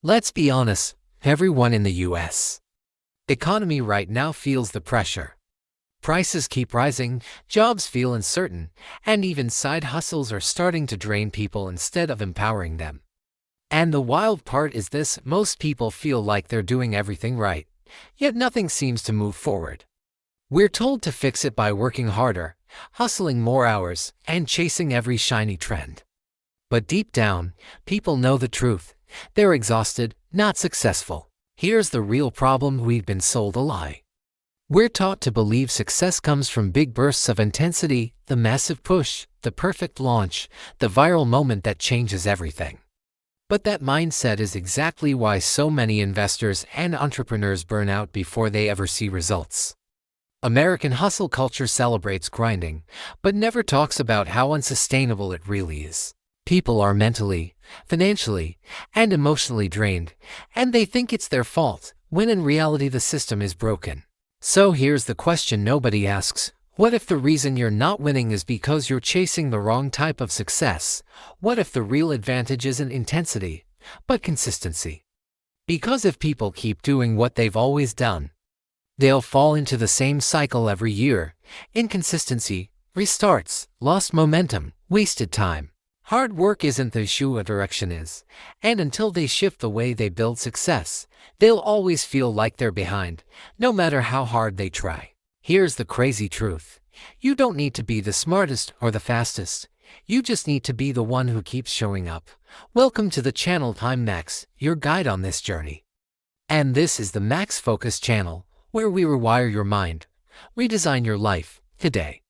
Let's be honest, everyone in the US economy right now feels the pressure. Prices keep rising, jobs feel uncertain, and even side hustles are starting to drain people instead of empowering them. And the wild part is this: most people feel like they're doing everything right, yet nothing seems to move forward. We're told to fix it by working harder, hustling more hours, and chasing every shiny trend. But deep down, people know the truth. They're exhausted, not successful. Here's the real problem: we've been sold a lie. We're taught to believe success comes from big bursts of intensity, the massive push, the perfect launch, the viral moment that changes everything. But that mindset is exactly why so many investors and entrepreneurs burn out before they ever see results. American hustle culture celebrates grinding, but never talks about how unsustainable it really is. People are mentally, financially, and emotionally drained, and they think it's their fault, when in reality the system is broken. So here's the question nobody asks: what if the reason you're not winning is because you're chasing the wrong type of success? What if the real advantage isn't intensity, but consistency? Because if people keep doing what they've always done, they'll fall into the same cycle every year: inconsistency, restarts, lost momentum, wasted time. Hard work isn't the issue, a direction is. And until they shift the way they build success, they'll always feel like they're behind, no matter how hard they try. Here's the crazy truth: you don't need to be the smartest or the fastest. You just need to be the one who keeps showing up. Welcome to the channel. I'm Max, your guide on this journey. And this is the Max Focus channel, where we rewire your mind, redesign your life. Today,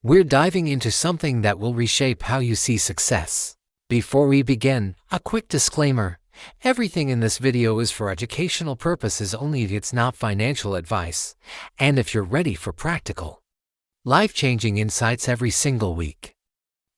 we're diving into something that will reshape how you see success. Before we begin, a quick disclaimer: everything in this video is for educational purposes only. It's not financial advice. And if you're ready for practical, life-changing insights every single week,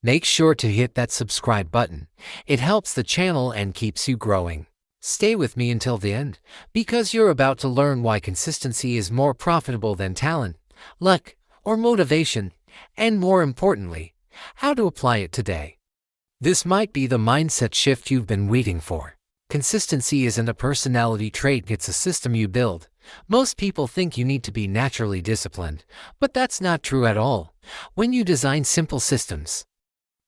make sure to hit that subscribe button. It helps the channel and keeps you growing. Stay with me until the end, because you're about to learn why consistency is more profitable than talent, luck, or motivation, and more importantly, how to apply it today. This might be the mindset shift you've been waiting for. Consistency isn't a personality trait, it's a system you build. Most people think you need to be naturally disciplined, but that's not true at all. When you design simple systems,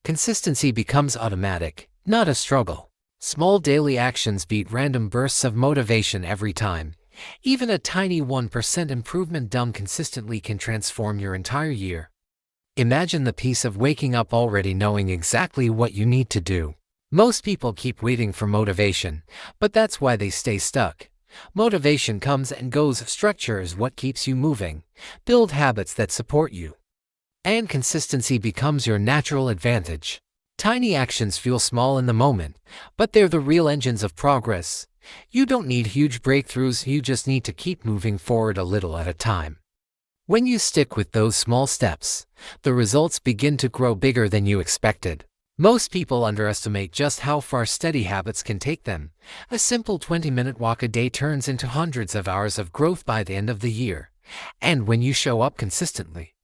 consistency becomes automatic, not a struggle. Small daily actions beat random bursts of motivation every time. Even a tiny 1% improvement done consistently can transform your entire year. Imagine the peace of waking up already knowing exactly what you need to do. Most people keep waiting for motivation, but that's why they stay stuck. Motivation comes and goes. Structure is what keeps you moving. Build habits that support you, and consistency becomes your natural advantage. Tiny actions feel small in the moment, but they're the real engines of progress. You don't need huge breakthroughs, you just need to keep moving forward a little at a time. When you stick with those small steps, the results begin to grow bigger than you expected. Most people underestimate just how far steady habits can take them. A simple 20-minute walk a day turns into hundreds of hours of growth by the end of the year. And when you show up consistently,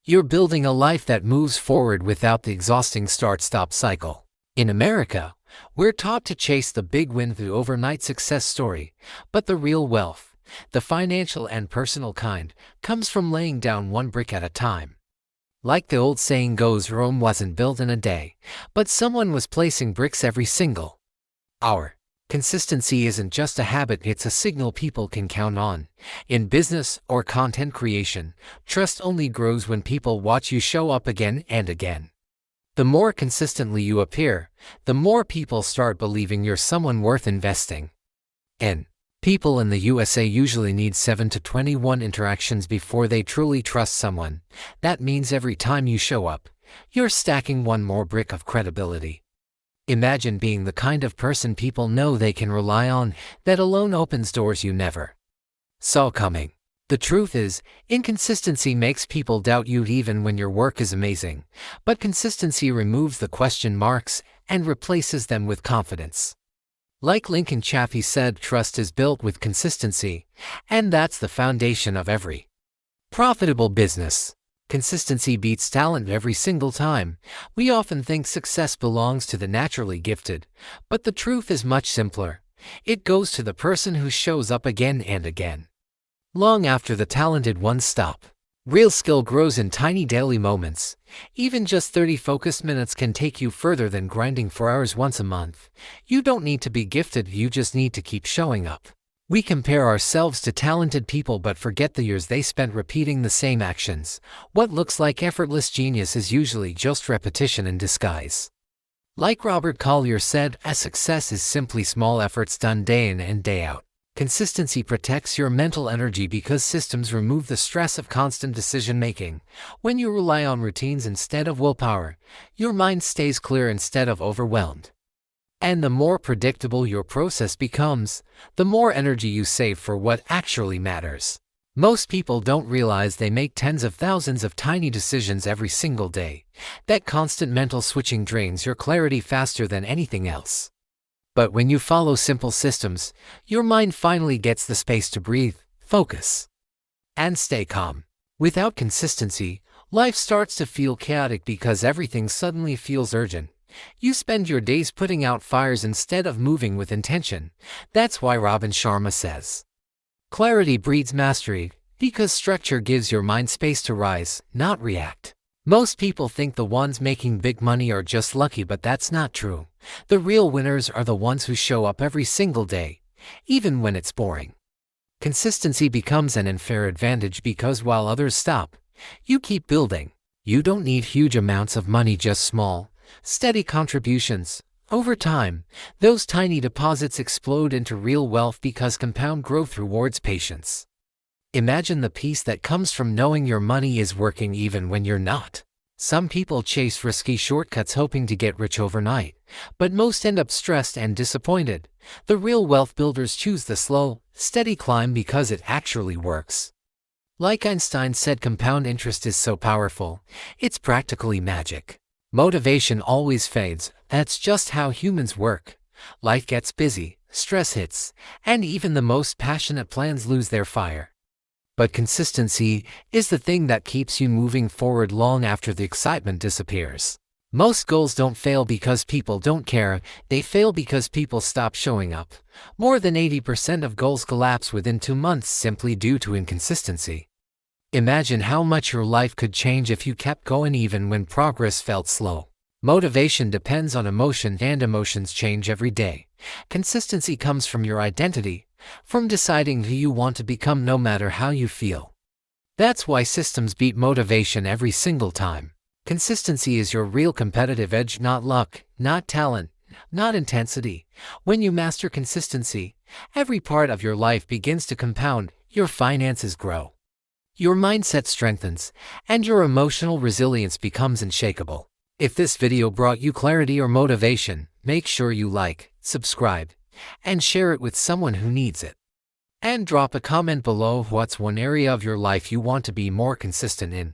you're building a life that moves forward without the exhausting start-stop cycle. In America, we're taught to chase the big win, the overnight success story, but the real wealth, the financial and personal kind, comes from laying down one brick at a time. Like the old saying goes, Rome wasn't built in a day, but someone was placing bricks every single hour. Consistency isn't just a habit, it's a signal people can count on. In business or content creation, trust only grows when people watch you show up again and again. The more consistently you appear, the more people start believing you're someone worth investing in. People in the USA usually need 7 to 21 interactions before they truly trust someone. That means every time you show up, you're stacking one more brick of credibility. Imagine being the kind of person people know they can rely on. That alone opens doors you never saw coming. The truth is, inconsistency makes people doubt you even when your work is amazing, but consistency removes the question marks and replaces them with confidence. Like Lincoln Chafee said, trust is built with consistency, and that's the foundation of every profitable business. Consistency beats talent every single time. We often think success belongs to the naturally gifted, but the truth is much simpler. It goes to the person who shows up again and again, long after the talented ones stop. Real skill grows in tiny daily moments. Even just 30 focused minutes can take you further than grinding for hours once a month. You don't need to be gifted, you just need to keep showing up. We compare ourselves to talented people but forget the years they spent repeating the same actions. What looks like effortless genius is usually just repetition in disguise. Like Robert Collier said, a success is simply small efforts done day in and day out. Consistency protects your mental energy because systems remove the stress of constant decision-making. When you rely on routines instead of willpower, your mind stays clear instead of overwhelmed. And the more predictable your process becomes, the more energy you save for what actually matters. Most people don't realize they make tens of thousands of tiny decisions every single day. That constant mental switching drains your clarity faster than anything else. But when you follow simple systems, your mind finally gets the space to breathe, focus, and stay calm. Without consistency, life starts to feel chaotic because everything suddenly feels urgent. You spend your days putting out fires instead of moving with intention. That's why Robin Sharma says, clarity breeds mastery, because structure gives your mind space to rise, not react. Most people think the ones making big money are just lucky, but that's not true. The real winners are the ones who show up every single day, even when it's boring. Consistency becomes an unfair advantage because while others stop, you keep building. You don't need huge amounts of money, just small, steady contributions. Over time, those tiny deposits explode into real wealth because compound growth rewards patience. Imagine the peace that comes from knowing your money is working even when you're not. Some people chase risky shortcuts hoping to get rich overnight, but most end up stressed and disappointed. The real wealth builders choose the slow, steady climb because it actually works. Like Einstein said, compound interest is so powerful, it's practically magic. Motivation always fades. That's just how humans work. Life gets busy, stress hits, and even the most passionate plans lose their fire. But consistency is the thing that keeps you moving forward long after the excitement disappears. Most goals don't fail because people don't care, they fail because people stop showing up. More than 80% of goals collapse within 2 months simply due to inconsistency. Imagine how much your life could change if you kept going even when progress felt slow. Motivation depends on emotion, and emotions change every day. Consistency comes from your identity, from deciding who you want to become no matter how you feel. That's why systems beat motivation every single time. Consistency is your real competitive edge, not luck, not talent, not intensity. When you master consistency, every part of your life begins to compound, your finances grow, your mindset strengthens, and your emotional resilience becomes unshakable. If this video brought you clarity or motivation, make sure you like, subscribe, and share it with someone who needs it. And drop a comment below. What's one area of your life you want to be more consistent in?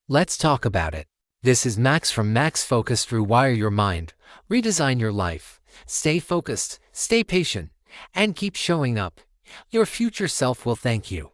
Let's talk about it. This is Max from Max Focus. Rewire your mind, redesign your life. Stay focused, stay patient, and keep showing up. Your future self will thank you.